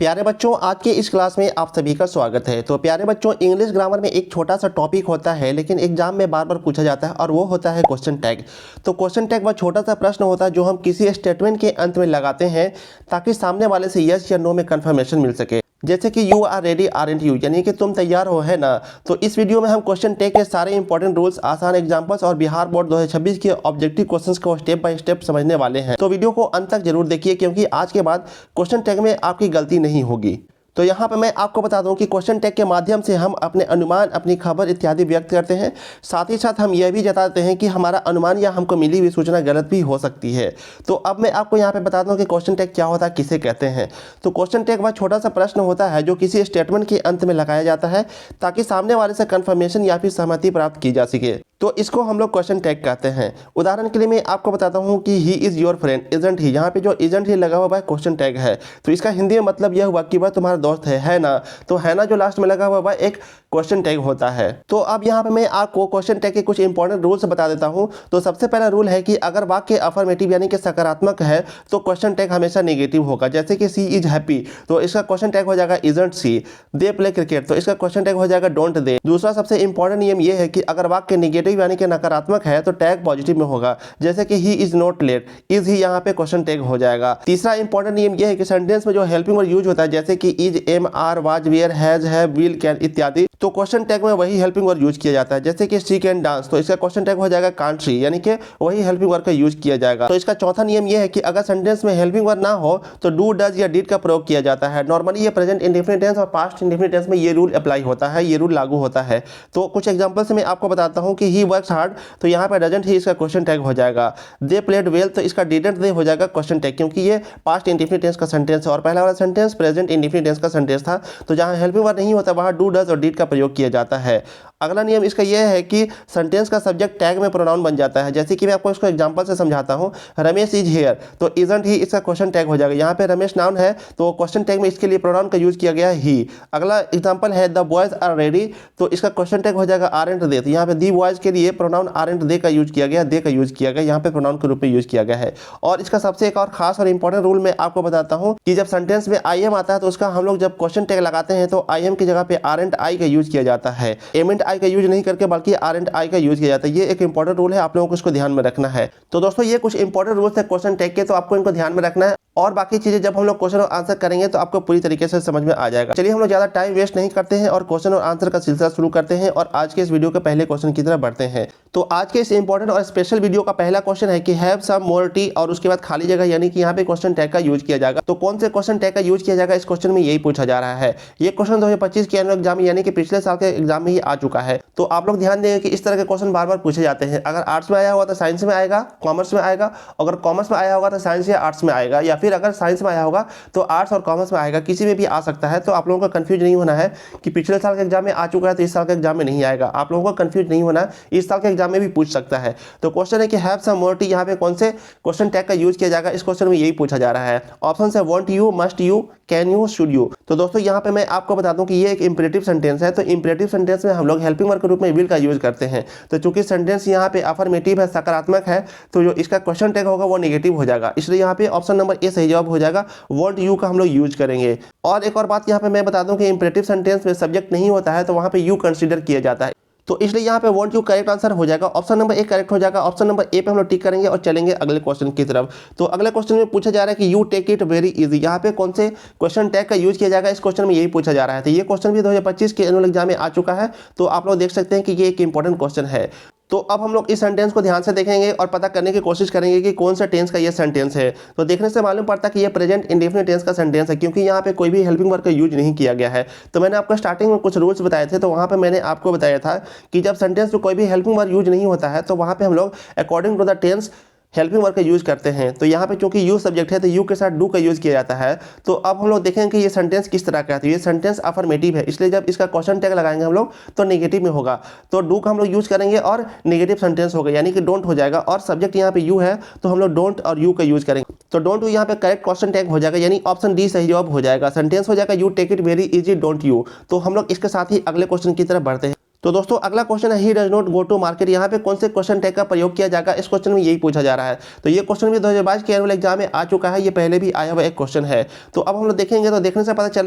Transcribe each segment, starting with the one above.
प्यारे बच्चों, आज के इस क्लास में आप सभी का स्वागत है। तो प्यारे बच्चों, इंग्लिश ग्रामर में एक छोटा सा टॉपिक होता है लेकिन एग्जाम में बार बार पूछा जाता है और वो होता है क्वेश्चन टैग। तो क्वेश्चन टैग वह छोटा सा प्रश्न होता है जो हम किसी स्टेटमेंट के अंत में लगाते हैं ताकि सामने वाले से यस या नो में कंफर्मेशन मिल सके। जैसे कि you are ready aren't you, यानी कि तुम तैयार हो, है ना। तो इस वीडियो में हम क्वेश्चन टैग के सारे इंपॉर्टेंट रूल्स, आसान एग्जांपल्स और बिहार बोर्ड 2026 के ऑब्जेक्टिव क्वेश्चंस को स्टेप बाय स्टेप समझने वाले हैं। तो वीडियो को अंत तक जरूर देखिए क्योंकि आज के बाद क्वेश्चन टैग में आपकी गलती नहीं होगी। तो यहाँ पे मैं आपको बता दूं कि क्वेश्चन टैग के माध्यम से हम अपने अनुमान, अपनी खबर इत्यादि व्यक्त करते हैं। साथ ही साथ हम यह भी जताते हैं कि हमारा अनुमान या हमको मिली हुई सूचना गलत भी हो सकती है। तो अब मैं आपको यहाँ पे बता दूं कि क्वेश्चन टैग क्या होता है, किसे कहते हैं। तो क्वेश्चन टैग वह छोटा सा प्रश्न होता है जो किसी स्टेटमेंट के अंत में लगाया जाता है ताकि सामने वाले से कन्फर्मेशन या फिर सहमति प्राप्त की जा सके। तो इसको हम लोग क्वेश्चन टैग कहते हैं। उदाहरण के लिए मैं आपको बताता हूँ कि he is your friend, isn't he. यहाँ पे जो इजंट ही लगा हुआ है क्वेश्चन टैग है। तो इसका हिंदी में मतलब यह हुआ कि वह तुम्हारा दोस्त है ना। तो है ना जो लास्ट में लगा हुआ है एक क्वेश्चन टैग होता है। तो अब यहाँ पे मैं आपको क्वेश्चन टैग के कुछ इंपॉर्टेंट रूल्स बता देता हूँ। तो सबसे पहला रूल है कि अगर वाक्य अफर्मेटिव यानी कि सकारात्मक है तो क्वेश्चन टैग हमेशा नेगेटिव होगा। जैसे कि सी इज हैप्पी, तो इसका क्वेश्चन टैग हो जाएगा isn't she. They play cricket, तो इसका क्वेश्चन टैग हो जाएगा डोंट दे। दूसरा सबसे इंपॉर्टेंट नियम यह है कि अगर वाक्य नेगेटिव यानी कि नकारात्मक है तो टैग पॉजिटिव में होगा। जैसे कि he is not let, is he यहाँ पे क्वेश्चन टैग हो जाएगा। तीसरा इंपॉर्टेंट नियम यह है कि सेंटेंस में जो हेल्पिंग वर्ड यूज होता है जैसे कि is, am, are, was, were, has, have, will, can इत्यादि, तो क्वेश्चन टैग में वही हेल्पिंग वर्ड यूज किया जाता है। जैसे कि शी कैन डांस, तो इसका क्वेश्चन टैग हो जाएगा कांट शी, यानी कि वही हेल्पिंग वर्ड का यूज किया जाएगा। तो इसका चौथा नियम यह है कि अगर सेंटेंस में हेल्पिंग वर्ड ना हो तो डू, डज या डिड का प्रयोग किया जाता है। नॉर्मली ये प्रेजेंट इंडेफिनिट टेंस और पास्ट इंडेफिनिट टेंस में ये रूल अप्लाई होता है, ये रूल लागू होता है। तो कुछ एग्जांपल से मैं आपको बताता हूं कि ही वर्क्स हार्ड, तो यहाँ पर डजंट ही इसका क्वेश्चन टैग हो जाएगा। दे प्लेड वेल, तो इसका डिडंट दे हो जाएगा क्वेश्चन टैग, क्योंकि ये पास्ट इंडेफिनिट टेंस का सेंटेंस है और पहला वाला सेंटेंस प्रेजेंट इंडेफिनिट टेंस का सेंटेंस था। तो जहाँ हेल्पिंग वर्ड नहीं होता वहाँ डू, डज और डिड का प्रयोग किया जाता है। अगला नियम इसका यह है कि सेंटेंस का सब्जेक्ट टैग में प्रोनाउन बन जाता है। जैसे कि मैं आपको इसको एग्जांपल से समझाता हूं, रमेश इज हियर, तो इजंट ही इसका क्वेश्चन टैग हो जाएगा। यहाँ पे रमेश नाउन है तो क्वेश्चन टैग में इसके लिए प्रोनाउन का यूज किया गया है ही। अगला एग्जांपल है द बॉयज आर रेडी, तो इसका क्वेश्चन टैग हो जाएगा आरंट दे, तो यहाँ पे दी बॉयज के लिए प्रोनाउन आरंट दे का यूज किया गया, दे का यूज किया गया, यहाँ पे प्रोनाउन के रूप में यूज किया गया है। और इसका सबसे एक और खास और इंपॉर्टेंट रूल मैं आपको बताता हूँ कि जब सेंटेंस में आई एम आता है तो उसका हम लोग जब क्वेश्चन टैग लगाते हैं तो आई एम की जगह पे आरंट आई का यूज किया जाता है। एमेंट आई का यूज नहीं करके बल्कि आर एंड आई का यूज किया जाता है। ये एक इंपॉर्टेंट रूल है, आप लोगों को इसको ध्यान में रखना है। तो दोस्तों ये कुछ इंपॉर्टेंट रूल्स है क्वेश्चन टैग के, तो आपको इनको ध्यान में रखना है और बाकी चीजें जब हम लोग क्वेश्चन और आंसर करेंगे तो आपको पूरी तरीके से समझ में आ जाएगा। चलिए हम लोग ज्यादा टाइम वेस्ट नहीं करते हैं और क्वेश्चन और आंसर का सिलसिला शुरू करते हैं और आज के इस वीडियो के पहले क्वेश्चन की तरफ बढ़ते हैं। तो आज के इस इंपॉर्टेंट और स्पेशल वीडियो का पहला क्वेश्चन है कि हैव सम मोर टी, और उसके बाद खाली जगह यानी कि यहाँ पे क्वेश्चन टैग का यूज किया जाएगा। तो कौन से क्वेश्चन टैग का यूज किया जाएगा इस क्वेश्चन में यही पूछा जा रहा है। ये क्वेश्चन 2025 के एनुअल एग्जाम यानी कि पिछले साल के एग्जाम में ही आ चुका है। तो आप लोग ध्यान देंगे कि इस तरह के क्वेश्चन बार बार पूछे जाते हैं। अगर आर्ट्स में आया होगा तो साइंस में आएगा, कॉमर्स में आएगा, अगर कॉमर्स में आया होगा तो साइंस या आर्ट्स में आएगा, या फिर अगर साइंस में आया होगा तो आर्ट्स और कॉमर्स में आएगा, किसी में भी आ सकता है। तो आप लोगों को कंफ्यूज नहीं होना है कि पिछले साल के एग्जाम में आ चुका है तो इस साल के एग्जाम में नहीं आएगा। आप लोगों को कंफ्यूज नहीं होना है, इस साल के एग्जाम में भी पूछ सकता है। तो क्वेश्चन है कि हैव सम मोर टी, यहाँ पे कौन से क्वेश्चन टैग का यूज किया जाएगा इस क्वेश्चन में यही पूछा जा रहा है। ऑप्शन है want you, must you, can you, should you. तो दोस्तों यहाँ पे मैं आपको बता दूं कि ये एक इंपरेटिव सेंटेंस है। तो इंपरेटिव सेंटेंस में हम लोग हेल्पिंग वर्ब के रूप में विल का यूज करते हैं। तो चूंकि सेंटेंस यहाँ पे अफर्मेटिव है, सकारात्मक है, तो जो इसका क्वेश्चन टैग होगा वो नेगेटिव हो जाएगा। इसलिए यहाँ पे ऑप्शन नंबर ए सही जवाब हो जाएगा, वांट यू का हम लोग यूज करेंगे। और एक और बात यहाँ पे मैं बता दूं कि इंपरेटिव सेंटेंस में सब्जेक्ट नहीं होता है तो वहाँ पे यू कंसीडर किया जाता है। तो इसलिए यहाँ पे वांट यू करेक्ट आंसर हो जाएगा, ऑप्शन नंबर ए करेक्ट हो जाएगा। ऑप्शन नंबर ए पे हम लोग टिक करेंगे और चलेंगे अगले क्वेश्चन की तरफ। तो अगले क्वेश्चन में पूछा जा रहा है कि you take it very easy, यहाँ पे कौन से क्वेश्चन टैग का यूज किया जाएगा इस क्वेश्चन में यही पूछा जा रहा है। तो ये क्वेश्चन भी 2025 के एनुअल एग्जाम में आ चुका है, तो आप लोग देख सकते हैं कि ये एक इंपॉर्टेंट क्वेश्चन है। तो अब हम लोग इस सेंटेंस को ध्यान से देखेंगे और पता करने की कोशिश करेंगे कि कौन सा टेंस का ये सेंटेंस है। तो देखने से मालूम पड़ता है कि ये प्रेजेंट इंडेफिनिट टेंस का सेंटेंस है, क्योंकि यहाँ पे कोई भी हेल्पिंग वर्ब का यूज नहीं किया गया है। तो मैंने आपको स्टार्टिंग में कुछ रूल्स बताए थे, तो वहाँ पे मैंने आपको बताया था कि जब सेंटेंस में कोई भी हेल्पिंग वर्ब यूज नहीं होता है तो वहाँ पे हम लोग according to the tense helping verb का यूज करते हैं। तो यहाँ पे चूंकि यू सब्जेक्ट है तो यू के साथ डू का यूज किया जाता है। तो अब हम लोग देखेंगे कि ये सेंटेंस किस तरह का है। तो ये सेंटेंस अफर्मेटिव है, इसलिए जब इसका क्वेश्चन टैग लगाएंगे हम लोग तो नेगेटिव में होगा। तो डू का हम लोग यूज करेंगे और नेगेटिव सेंटेंस होगा, यानी कि डोंट हो जाएगा। और सब्जेक्ट यहाँ पे यू है तो हम लोग डोंट और यू का यूज करेंगे। तो डोंट यू यहाँ पे करेक्ट क्वेश्चन टैग हो जाएगा, यानी ऑप्शन डी सही जवाब हो जाएगा। सेंटेंस हो जाएगा you take it very easy don't you. तो हम लोग इसके साथ ही अगले क्वेश्चन की तरफ बढ़ते हैं। तो दोस्तों अगला क्वेश्चन है he does not go to market. यहाँ पे कौन से क्वेश्चन टैग का प्रयोग किया जाएगा, इस क्वेश्चन में यही पूछा जा रहा है। तो ये क्वेश्चन भी 2022 के एनुअल एग्जाम में आ चुका है, ये पहले भी आया हुआ एक क्वेश्चन है। तो अब हम लोग देखेंगे तो देखने से पता चल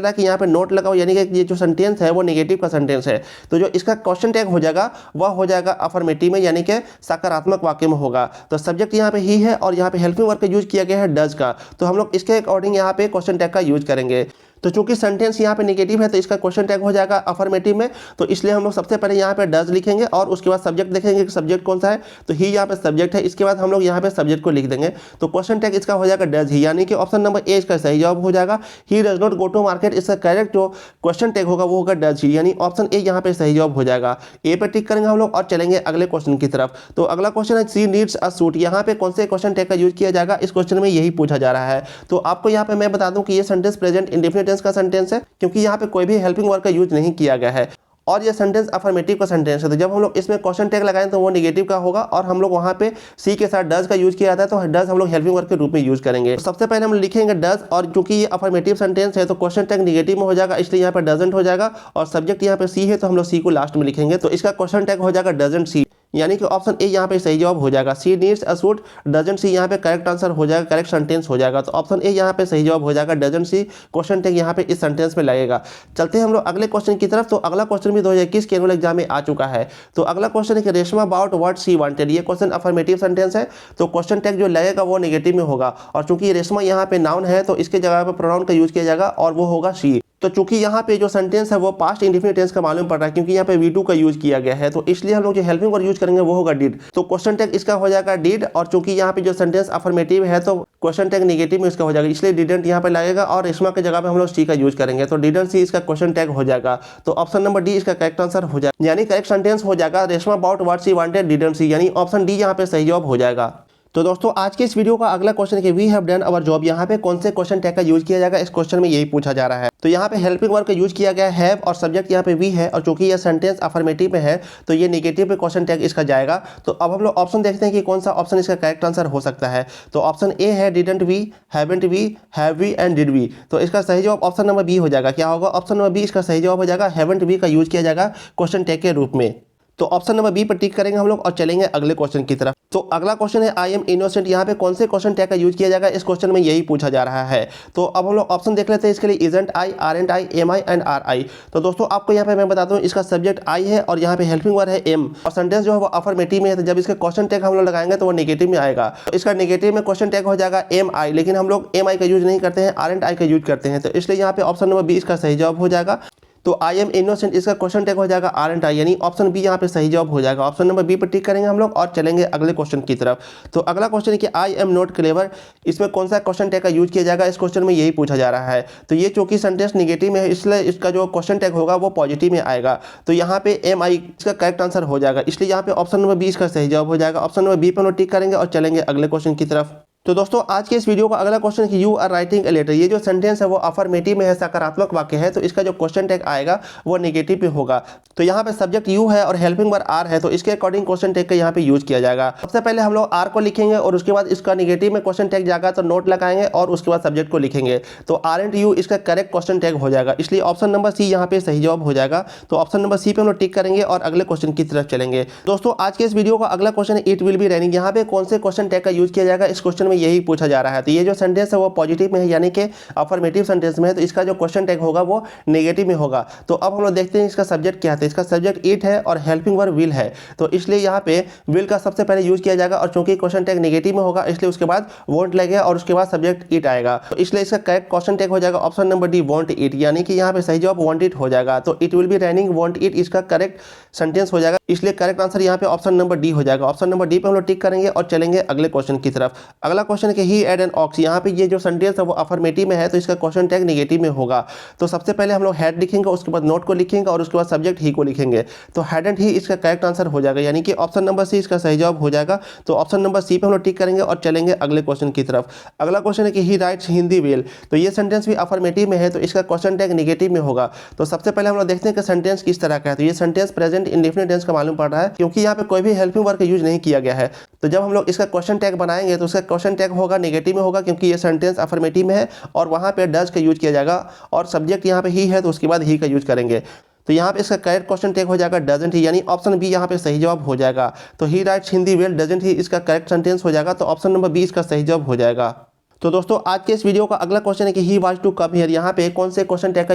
रहा है कि यहाँ पे नोट लगा हुआ, यानी कि ये जो सेंटेंस है वो नेगेटिव का सेंटेंस है। तो जो इसका क्वेश्चन टैग हो जाएगा वह हो जाएगा अफर्मेटिव में, यानी कि सकारात्मक वाक्य में होगा। तो सब्जेक्ट यहाँ पे ही है और यहाँ पे हेल्पिंग वर्ब का यूज किया गया है डज का। तो हम लोग इसके अकॉर्डिंग यहाँ पे क्वेश्चन टैग का यूज करेंगे। तो चूंकि सेंटेंस यहाँ पे नेगेटिव है तो इसका क्वेश्चन टैग हो जाएगा अफर्मेटिव में। तो इसलिए हम लोग सबसे पहले यहाँ पे डज लिखेंगे और उसके बाद सब्जेक्ट देखेंगे कि सब्जेक्ट कौन सा है। तो ही यहाँ पे सब्जेक्ट है, इसके बाद हम लोग यहाँ पे सब्जेक्ट को लिख देंगे। तो क्वेश्चन टैग इसका हो जाएगा डज ही, यानी कि ऑप्शन नंबर ए इसका सही जवाब हो जाएगा। He does not go to market, इसका करेक्ट जो क्वेश्चन टैग होगा वो होगा डज ही, यानी ऑप्शन ए यहाँ पे सही जवाब हो जाएगा। ए पे टिक करेंगे हम लोग और चलेंगे अगले क्वेश्चन की तरफ। तो अगला क्वेश्चन है सी नीड्स अ सूट। यहाँ पे कौन से क्वेश्चन टैग का यूज किया जाएगा, इस क्वेश्चन में यही पूछा जा रहा है। तो आपको यहाँ पे मैं बता दूं कि ये सेंटेंस प्रेजेंट इंडेफिनिट टेंस का सेंटेंस है, क्योंकि यहाँ पे कोई भी हेल्पिंग वर्ब का यूज नहीं किया गया है और ये सेंटेंस अफर्मेटिव का सेंटेंस है। तो जब हम लोग इसमें क्वेश्चन टैग लगाएं तो वो नेगेटिव का होगा और हम लोग वहाँ पे सी के साथ डज का यूज किया जाता है, तो डज हम लोग हेल्पिंग वर्ब के रूप में यूज करेंगे। तो सबसे पहले हम लिखेंगे डज, और चूंकि ये अफर्मेटिव सेंटेंस है तो क्वेश्चन टैग नेगेटिव में हो जाएगा, इसलिए यहाँ पे डजंट हो जाएगा। और सब्जेक्ट यहाँ पे सी है तो हम लोग सी को लास्ट में लिखेंगे। तो इसका क्वेश्चन टैग हो जाएगा डजंट सी, यानी कि ऑप्शन ए यहाँ पे सही जवाब हो जाएगा। She needs a suit doesn't she यहाँ पे करेक्ट आंसर हो जाएगा, करेक्ट सेंटेंस हो जाएगा। तो ऑप्शन ए यहाँ पे सही जवाब हो जाएगा, डजंट सी क्वेश्चन टैग यहाँ पे इस सेंटेंस में लगेगा। चलते हैं हम लोग अगले क्वेश्चन की तरफ। तो अगला क्वेश्चन भी 2021 के एनुअल एग्जाम में आ चुका है। तो अगला क्वेश्चन है कि Reshma about what she wanted. ये क्वेश्चन अफर्मेटिव सेंटेंस है, तो क्वेश्चन टैग जो लगेगा वो नेगेटिव में होगा। और चूंकि रेशमा यहाँ पे नाउन है तो इसके जगह पे प्रोनाउन का यूज किया जाएगा और वो होगा शी। तो चूंकि यहाँ पे जो सेंटेंस है वो पास्ट इंडेफिनिट टेंस का मालूम पड़ रहा है, क्योंकि यहाँ पे V2 का यूज किया गया है, तो इसलिए हम लोग जो हेल्पिंग वर्ब यूज करेंगे वो होगा डिड। तो क्वेश्चन टैग इसका हो जाएगा डिड, और चूंकि यहाँ पे जो सेंटेंस अफर्मेटिव है तो क्वेश्चन टैग नेगेटिव में इसका हो जाएगा, इसलिए डिडंट यहाँ पे लगेगा और रेशमा के जगह पे हम लोग सी का यूज करेंगे। तो डिडंट सी इसका क्वेश्चन टैग हो जाएगा। तो ऑप्शन नंबर डी इसका करेक्ट आंसर हो जाएगा, यानी करेक्ट सेंटेंस हो जाएगा Reshma about what she wanted didn't see, यानी ऑप्शन डी यहाँ पे सही जवाब हो जाएगा। तो दोस्तों आज के इस वीडियो का अगला क्वेश्चन है कि we have done our job. यहाँ पे कौन से क्वेश्चन टैग का यूज किया जाएगा, इस क्वेश्चन में यही पूछा जा रहा है। तो यहाँ पे हेल्पिंग वर्ब का यूज किया गया है और सब्जेक्ट यहाँ पे वी है, और चूंकि यह सेंटेंस अफर्मेटिव में है तो ये नेगेटिव पे क्वेश्चन टैग इसका जाएगा। तो अब हम लोग ऑप्शन देखते हैं कि कौन सा ऑप्शन इसका करेक्ट आंसर हो सकता है। तो ऑप्शन ए है didn't we, haven't we, have we and did we. तो इसका सही जवाब ऑप्शन नंबर बी हो जाएगा। क्या होगा, ऑप्शन नंबर बी इसका सही जवाब हो जाएगा, हैवंट वी का यूज किया जाएगा क्वेश्चन टैग के रूप में। तो ऑप्शन नंबर बी पर टिक करेंगे हम लोग और चलेंगे अगले क्वेश्चन की तरफ। तो अगला क्वेश्चन है आई एम इनोसेंट। यहाँ पे कौन से क्वेश्चन टैग का यूज किया जाएगा, इस क्वेश्चन में यही पूछा जा रहा है। तो अब हम लोग ऑप्शन देख लेते हैं इसके लिए, isn't I, aren't I, am I and are I. तो दोस्तों आपको यहाँ पे मैं बताता हूँ इसका सब्जेक्ट आई है और यहाँ पे हेल्पिंग वर्ब है एम, और सेंटेंस जो है वो अफर्मेटिव में है। तो जब इसका क्वेश्चन टैग हम लोग लगाएंगे तो वो नेगेटिव में आएगा। तो इसका नेगेटिव में क्वेश्चन टैग हो जाएगा एम आई, लेकिन हम लोग एम आई का यूज नहीं करते हैं, आरएंट आई का यूज करते हैं। तो इसलिए यहाँ पे ऑप्शन नंबर बी इसका सही जवाब हो जाएगा। तो आई एम इनोसेंट इसका क्वेश्चन टैग हो जाएगा आरएंट आई, यानी ऑप्शन बी यहाँ पे सही जवाब हो जाएगा। ऑप्शन नंबर बी पर टिक करेंगे हम लोग और चलेंगे अगले क्वेश्चन की तरफ। तो अगला क्वेश्चन है कि आई एम नॉट क्लेवर। इसमें कौन सा क्वेश्चन टैग का यूज किया जाएगा, इस क्वेश्चन में यही पूछा जा रहा है। तो ये चूंकि सेंटेंस नेगेटिव में है इसलिए इसका जो क्वेश्चन टैग होगा वो पॉजिटिव में आएगा। तो यहाँ पे एम आई इसका करेक्ट आंसर हो जाएगा, इसलिए यहाँ पे ऑप्शन नंबर बी इसका सही जवाब हो जाएगा। ऑप्शन नंबर बी पर हम लोग टिक करेंगे और चलेंगे अगले क्वेश्चन की तरफ। तो दोस्तों आज के इस वीडियो का अगला क्वेश्चन है कि you are writing a letter. ये जो सेंटेंस है वो अफर्मेटिव में है, सकारात्मक वाक्य है, तो इसका जो क्वेश्चन टैग आएगा वो नेगेटिव में होगा। तो यहाँ पे सब्जेक्ट यू है और हेल्पिंग वर्ब आर है, तो इसके अकॉर्डिंग क्वेश्चन टैग का यहाँ पे यूज किया जाएगा। सबसे पहले हम लोग आर को लिखेंगे और उसके बाद इसका नेगेटिव में क्वेश्चन टैग जाएगा तो नोट लगाएंगे और उसके बाद सब्जेक्ट को लिखेंगे। तो आर एंड यू इसका करेक्ट क्वेश्चन टैग हो जाएगा, इसलिए ऑप्शन नंबर सी यहाँ पे सही जवाब हो जाएगा। तो ऑप्शन नंबर सी पे हम लोग टिक करेंगे और अगले क्वेश्चन की तरफ चलेंगे। दोस्तों आज के इस वीडियो का अगला क्वेश्चन है इट विल बी रेनिंग। यहाँ पे कौन से क्वेश्चन टैग का यूज किया जाएगा, इस क्वेश्चन में यही पूछा जा रहा है। तो ये जो सेंटेंस है वो पॉजिटिव में है, यानी कि अफर्मेटिव सेंटेंस में है, तो इसका जो क्वेश्चन टैग होगा वो नेगेटिव में होगा। तो अब हम लोग देखते हैं इसका सब्जेक्ट क्या है। इसका सब्जेक्ट इट है और हेल्पिंग वर्ब विल है, तो इसलिए यहाँ पे विल का सबसे पहले यूज किया जाएगा, और चूंकि क्वेश्चन टैग नेगेटिव में होगा इसलिए उसके बाद वोंट लगेगा और उसके बाद सब्जेक्ट इट आएगा। तो इसलिए इसका करेक्ट क्वेश्चन टैग हो जाएगा option number D won't it, यानी कि यहाँ पे सही जवाब वोंट इट हो जाएगा। तो it will be raining won't it इसका करेक्ट सेंटेंस हो जाएगा, इसलिए करेक्ट आंसर यहाँ पे ऑप्शन नंबर डी हो जाएगा। ऑप्शन नंबर डी पे हम लोग टिक करेंगे और चलेंगे अगले क्वेश्चन की तरफ। अगला क्वेश्चन है कि ही एड एन ऑक्स। यहाँ पे ये जो सेंटेंस है वो अफर्मेटिव में है, तो इसका क्वेश्चन टैग नेगेटिव में होगा। तो सबसे पहले हम लोग हैड लिखेंगे, उसके बाद नोट को लिखेंगे और उसके बाद सब्जेक्ट ही को लिखेंगे। तो हैड एंड ही इसका करेक्ट आंसर हो जाएगा, यानी कि ऑप्शन नंबर सी इसका सही जवाब हो जाएगा। तो ऑप्शन नंबर सी पे हम लोग टिक करेंगे और चलेंगे अगले क्वेश्चन की तरफ। अगला क्वेश्चन है कि ही राइट्स हिंदी वेल। तो ये सेंटेंस भी अफर्मेटिव में है, तो इसका क्वेश्चन टैग नेगेटिव में होगा। तो सबसे पहले हम लोग देखते हैं कि सेंटेंस किस तरह का है। तो ये सेंटेंस प्रेजेंट इंडेफिनिट टेंस का मालूम पड़ रहा है, क्योंकि यहाँ पे कोई भी हेल्पिंग वर्ब का यूज नहीं किया गया है। तो जब हम लोग इसका क्वेश्चन टैग बनाएंगे तो उसका क्वेश्चन टैग होगा नेगेटिव में होगा, क्योंकि ये सेंटेंस अफर्मेटिव में है और वहाँ पे डज का यूज किया जाएगा, और सब्जेक्ट यहाँ पे ही है तो उसके बाद ही का यूज करेंगे। तो यहाँ पे इसका करेक्ट क्वेश्चन टैग हो जाएगा डजंट ही, यानी ऑप्शन बी यहाँ पे सही जवाब हो जाएगा। तो ही राइट्स हिंदी वेल डजंट ही इसका करेक्ट सेंटेंस हो जाएगा। तो ऑप्शन नंबर बी इसका सही जवाब हो जाएगा। तो दोस्तों आज के इस वीडियो का अगला क्वेश्चन है कि he was to come here, यहाँ पे कौन से क्वेश्चन टैग का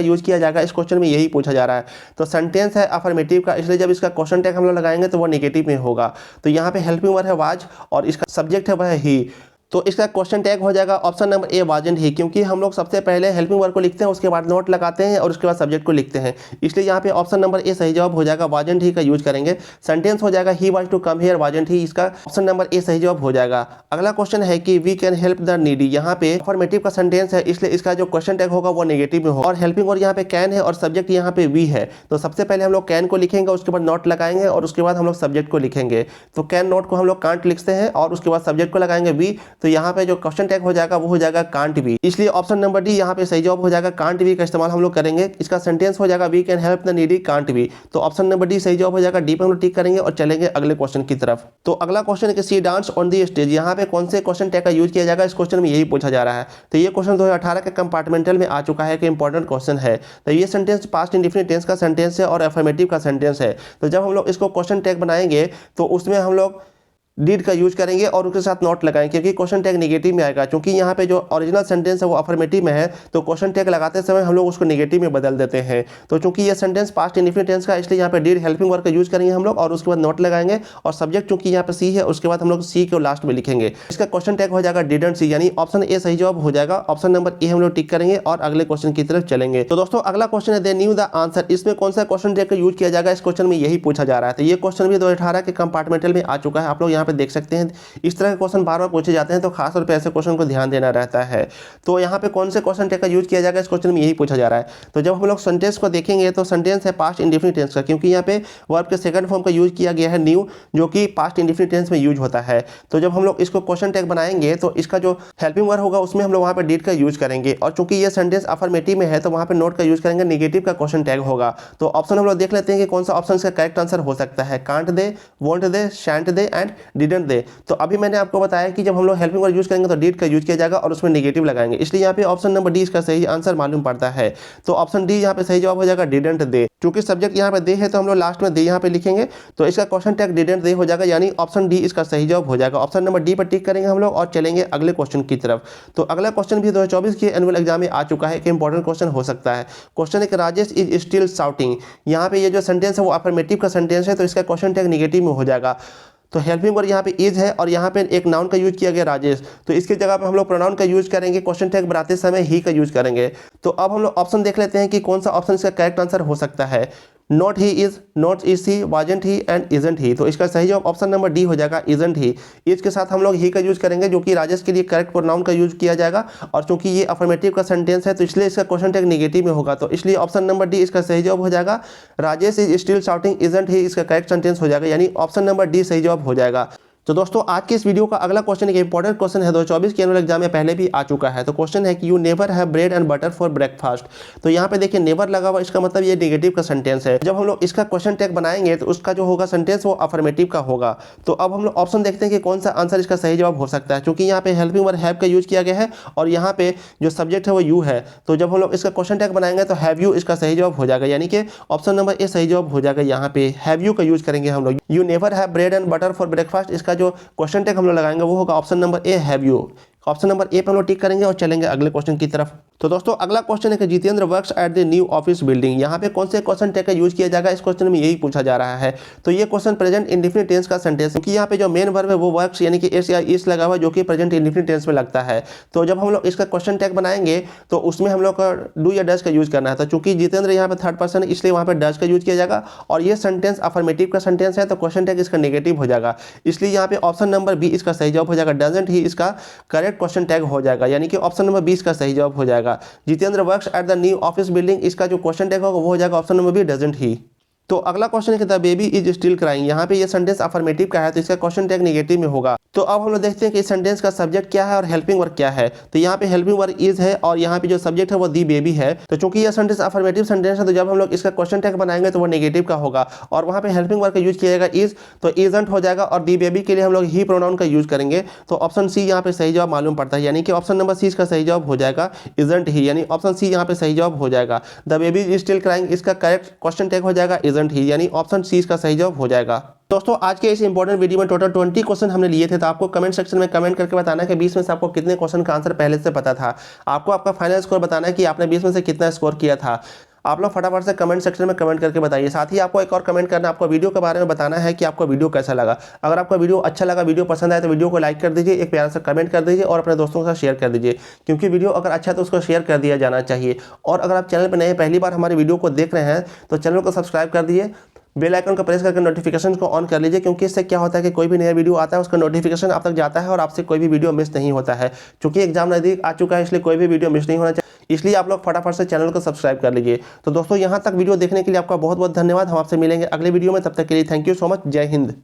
यूज किया जाएगा, इस क्वेश्चन में यही पूछा जा रहा है। तो सेंटेंस है अफर्मेटिव का, इसलिए जब इसका क्वेश्चन टैग हम लोग लगाएंगे तो वो नेगेटिव में होगा। तो यहाँ पे हेल्पिंग वर्ब है वाज और इसका सब्जेक्ट है वह है ही। तो इसका क्वेश्चन टैग हो जाएगा ऑप्शन नंबर ए वाजंट ही, क्योंकि हम लोग सबसे पहले हेल्पिंग वर्ब को लिखते हैं, उसके बाद नोट लगाते हैं और उसके बाद सब्जेक्ट को लिखते हैं, इसलिए यहाँ पे ऑप्शन नंबर ए सही जवाब हो जाएगा। वाजंट ही का यूज करेंगे। सेंटेंस हो जाएगा he was to come here wasn't he, इसका ऑप्शन नंबर ए सही जवाब हो जाएगा। अगला क्वेश्चन है कि we can help the needy, यहाँ पे अफर्मेटिव का सेंटेंस है, इसलिए इसका जो क्वेश्चन टैग होगा वो नेगेटिव में होगा। और हेल्पिंग वर्ब यहाँ पे कैन है और सब्जेक्ट यहाँ पे वी है। तो सबसे पहले हम लोग कैन को लिखेंगे, उसके बाद नॉट लगाएंगे और उसके बाद हम लोग सब्जेक्ट को लिखेंगे। तो कैन नॉट को हम लोग कांट लिखते हैं और उसके बाद सब्जेक्ट को लगाएंगे वी। तो यहाँ पे जो क्वेश्चन टैग हो जाएगा वो हो जाएगा कांट बी, इसलिए ऑप्शन नंबर डी यहाँ पे सही जवाब हो जाएगा। कांट बी का इस्तेमाल हम लोग करेंगे। इसका सेंटेंस हो जाएगा we can help the needy can't be. तो ऑप्शन नंबर डी सही जवाब हो जाएगा। डी पे हम लोग टिक करेंगे और चलेंगे अगले क्वेश्चन की तरफ। तो अगला क्वेश्चन है कि सी डांस ऑन दी स्टेज, यहाँ पे कौन से क्वेश्चन टैग का यूज किया जाएगा, इस क्वेश्चन में यही पूछा जा रहा है। तो ये क्वेश्चन 2018 के कंपार्टमेंटल में आ चुका है कि इंपॉर्टेंट क्वेश्चन है। तो ये सेंटेंस पास्ट इंडेफिनिट टेंस का सेंटेंस है और अफर्मेटिव का सेंटेंस है। तो जब हम लोग इसको क्वेश्चन टैग बनाएंगे तो उसमें हम लोग डिड का यूज करेंगे और उसके साथ नॉट लगाएंगे, क्योंकि क्वेश्चन टैग नेगेटिव में आएगा। क्योंकि यहाँ पे जो ओरिजिनल सेंटेंस है वो अफर्मेटिव में है, तो क्वेश्चन टैग लगाते समय हम लोग उसको नेगेटिव में बदल देते हैं। तो चूंकि ये सेंटेंस पास्ट इंडेफिनिट टेंस का, इसलिए यहाँ पे डिड हेल्पिंग वर्ब का यूज करेंगे हम लोग और उसके बाद नॉट लगाएंगे। और सब्जेक्ट चूंकि यहाँ पे सी है, उसके बाद हम लोग सी को लास्ट में लिखेंगे। इसका क्वेश्चन टैग हो जाएगा डिडंट सी, यानी ऑप्शन ए सही जवाब हो जाएगा। ऑप्शन नंबर ए हम लोग टिक करेंगे और अगले क्वेश्चन की तरफ चलेंगे। तो दोस्तों अगला क्वेश्चन है दे न्यू द आंसर, इसमें कौन सा क्वेश्चन टैग का यूज किया जाएगा, इस क्वेश्चन में यही पूछा जा रहा है। तो ये क्वेश्चन भी 2018 के कंपार्टमेंटल में आ चुका है, आप लोग यहाँ पे देख सकते हैं। इस तरह के क्वेश्चन बार बार पूछे जाते हैं, तो खास तौर पे ऐसे क्वेश्चन को ध्यान देना रहता है। तो यहाँ पे कौन से क्वेश्चन टैग का यूज किया जाएगा, इस क्वेश्चन में यही पूछा जा रहा है। तो जब हम लोग सेंटेंस को देखेंगे तो सेंटेंस है पास्ट इंडेफिनिट टेंस का, क्योंकि यहाँ पे वर्ब के सेकंड फॉर्म का यूज किया गया है न्यू, जो कि पास्ट इंडेफिनिट टेंस में यूज होता है। तो जब हम लोग इसको क्वेश्चन टैग बनाएंगे तो इसका जो हेल्पिंग वर्ब होगा उसमें हम लोग वहाँ पे डिड का यूज करेंगे। और चूंकि ये सेंटेंस अफर्मेटिव में है तो वहाँ पे नोट का यूज करेंगे, नेगेटिव का क्वेश्चन टैग होगा। तो ऑप्शन हम लोग देख लेते हैं कि कौन सा ऑप्शन इसका करेक्ट आंसर हो सकता है। Can't they, won't they, shan't they and didn't they. तो अभी मैंने आपको बताया कि जब हम लोग हेल्पिंग वर्ब यूज करेंगे तो डिड का यूज किया जाएगा और उसमें नेगेटिव लगाएंगे, इसलिए यहाँ पे ऑप्शन नंबर डी इसका सही आंसर मालूम पड़ता है। तो ऑप्शन डी यहाँ पे सही जवाब हो जाएगा डिडंट दे। चूंकि सब्जेक्ट यहाँ पे दे है तो हम लोग लास्ट में दे यहाँ पे लिखेंगे, तो इसका क्वेश्चन टैग डिडंट दे हो जाएगा, यानी ऑप्शन डी इसका सही जवाब हो जाएगा। ऑप्शन नंबर डी पर टिक करेंगे हम लोग और चलेंगे अगले क्वेश्चन की तरफ। तो अगला क्वेश्चन भी 2024 के एनुअल एग्जाम में आ चुका है कि इंपॉर्टेंट क्वेश्चन हो सकता है। क्वेश्चन है कि राजेश इज स्टिल शाउटिंग, यहाँ पे ये जो सेंटेंस है वो अफर्मेटिव का सेंटेंस है, तो इसका क्वेश्चन टैग नेगेटिव में हो जाएगा। तो हेल्पिंग वर्ब यहाँ पे इज है और यहाँ पे एक नाउन का यूज किया गया राजेश, तो इसके जगह पे हम लोग प्रोनाउन का यूज करेंगे। क्वेश्चन टैग बनाते समय ही का यूज करेंगे। तो अब हम लोग ऑप्शन देख लेते हैं कि कौन सा ऑप्शन इसका करेक्ट आंसर हो सकता है। Not he is, not is he, wasn't he and isn't he. तो इसका सही जवाब ऑप्शन नंबर डी हो जाएगा इजंट ही। इज के साथ हम लोग ही का यूज करेंगे, जो कि राजेश के लिए करेक्ट प्रोनाउन का यूज किया जाएगा। और चूंकि ये अफर्मेटिव का सेंटेंस है तो इसलिए इसका क्वेश्चन टैग नेगेटिव में होगा, तो इसलिए ऑप्शन नंबर डी इसका सही जवाब हो जाएगा। Rajesh is still shouting isn't he इसका करेक्ट सेंटेंस हो जाएगा, यानी ऑप्शन नंबर डी सही जवाब हो जाएगा। तो दोस्तों आज के इस वीडियो का अगला क्वेश्चन एक इंपॉर्टेंट क्वेश्चन है, 2024 के एनुअल एग्जाम में पहले भी आ चुका है। तो क्वेश्चन है कि you never have bread and butter for breakfast. तो यहाँ पे देखिए नेवर लगा हुआ, इसका मतलब ये नेगेटिव का सेंटेंस है। जब हम लोग इसका क्वेश्चन टैग बनाएंगे तो उसका जो होगा सेंटेंस वो अफर्मेटिव का होगा। तो अब हम लोग ऑप्शन देखते हैं कि कौन सा आंसर इसका सही जवाब हो सकता है। क्योंकि यहाँ पे हेल्पिंग वर्ब हैव का यूज किया गया है और यहाँ पे जो सब्जेक्ट है वो यू है, तो जब हम लोग इसका क्वेश्चन टैग बनाएंगे तो हैव यू इसका सही जवाब हो जाएगा, यानी कि ऑप्शन नंबर ए सही जवाब हो जाएगा। यहाँ पे हैव यू का यूज करेंगे हम लोग। You never have bread and butter for breakfast, इसका जो क्वेश्चन टैग हम लोग लगाएंगे वो होगा option number A have you. Option number A पर हम लोग टिक करेंगे और चलेंगे अगले क्वेश्चन की तरफ। तो दोस्तों अगला क्वेश्चन है कि Jitendra works at the new office building. यहाँ पे कौन से क्वेश्चन टैग का यूज किया जाएगा, इस क्वेश्चन में यही पूछा जा रहा है। तो ये क्वेश्चन प्रेजेंट इंडेफिनिट टेंस का सेंटेंस, क्योंकि यहाँ पे जो मेन वर्ब है वो वर्क्स यानी कि एस या इस लगा हुआ है, जो कि प्रेजेंट इंडेफिनिट टेंस में लगता है। तो जब हम लोग इसका क्वेश्चन टैग बनाएंगे तो उसमें हम लोग का डू या डज का यूज करना है। तो चूंकि जितेंद्र यहाँ पे थर्ड पर्सन है इसलिए वहाँ पे डज का यूज किया जाएगा और ये सेंटेंस अफर्मेटिव का सेंटेंस है, तो क्वेश्चन टैग इसका नेगेटिव हो जाएगा। इसलिए यहाँ पे ऑप्शन नंबर बी इसका सही जवाब हो जाएगा। डजंट ही इसका करेक्ट क्वेश्चन टैग हो जाएगा, यानी कि ऑप्शन नंबर 20 का सही जवाब हो जाएगा। Jitendra works at the new office building, इसका जो क्वेश्चन टैग होगा वो हो जाएगा option number B doesn't he. तो अगला क्वेश्चन है कि the baby is still crying. यहाँ पे ये सेंटेंस अफर्मेटिव का है तो इसका क्वेश्चन टैग नेगेटिव में होगा। तो अब हम लोग देखते हैं कि इस सेंटेंस का सब्जेक्ट क्या है और हेल्पिंग वर्ब क्या है। तो यहाँ पे हेल्पिंग वर्ब इज है और यहाँ पे जो सब्जेक्ट है वो दी बेबी है। तो चूंकि यह सेंटेंस अफर्मेटिव सेंटेंस है तो जब हम लोग इसका क्वेश्चन टैग बनाएंगे तो वो नेगेटिव का होगा और वहाँ पे हेल्पिंग वर्ब का यूज किया जाएगा इज, तो इजंट हो जाएगा और दी बेबी के लिए हम लोग ही प्रोनाउन का यूज करेंगे। तो ऑप्शन सी यहाँ पे सही जवाब मालूम पड़ता है, यानी कि ऑप्शन नंबर सी इसका सही जवाब हो जाएगा इजंट ही, यानी ऑप्शन सी यहाँ पे सही जवाब हो जाएगा। The baby is still crying इसका करेक्ट क्वेश्चन टैग हो जाएगा इजंट ही, यानी ऑप्शन सी इसका सही जवाब हो जाएगा। दोस्तों आज के इस इंपॉर्टेंट वीडियो में टोटल 20 क्वेश्चन हमने लिए थे। तो आपको कमेंट सेक्शन में कमेंट करके बताना है कि 20 में से आपको कितने क्वेश्चन का आंसर पहले से पता था। आपको आपका फाइनल स्कोर बताना है कि आपने 20 में से कितना स्कोर किया था। आप लोग फटाफट से कमेंट सेक्शन में कमेंट करके बताइए। साथ ही आपको एक और कमेंट करना, आपको वीडियो के बारे में बताना है कि आपको वीडियो कैसा लगा। अगर आपका वीडियो अच्छा लगा, वीडियो पसंद आए तो वीडियो को लाइक कर दीजिए, एक प्यारा सा कमेंट कर दीजिए और अपने दोस्तों के साथ शेयर कर दीजिए, क्योंकि वीडियो अगर अच्छा है तो उसको शेयर कर दिया जाना चाहिए। और अगर आप चैनल पर नए पहली बार हमारे वीडियो को देख रहे हैं तो चैनल को सब्सक्राइब कर दिए, बेल आइकन को प्रेस करके नोटिफिकेशन को ऑन कर लीजिए, क्योंकि इससे क्या होता है कि कोई भी नया वीडियो आता है उसका नोटिफिकेशन आप तक जाता है और आपसे कोई भी वीडियो मिस नहीं होता है। क्योंकि एग्जाम नज़दीक आ चुका है इसलिए कोई भी वीडियो मिस नहीं होना चाहिए, इसलिए आप लोग फटाफट से चैनल को सब्सक्राइब कर लीजिए। तो दोस्तों यहाँ तक वीडियो देखने के लिए आपका बहुत बहुत धन्यवाद। हम आपसे मिलेंगे अगले वीडियो में, तब तक के लिए थैंक यू सो मच। जय हिंद।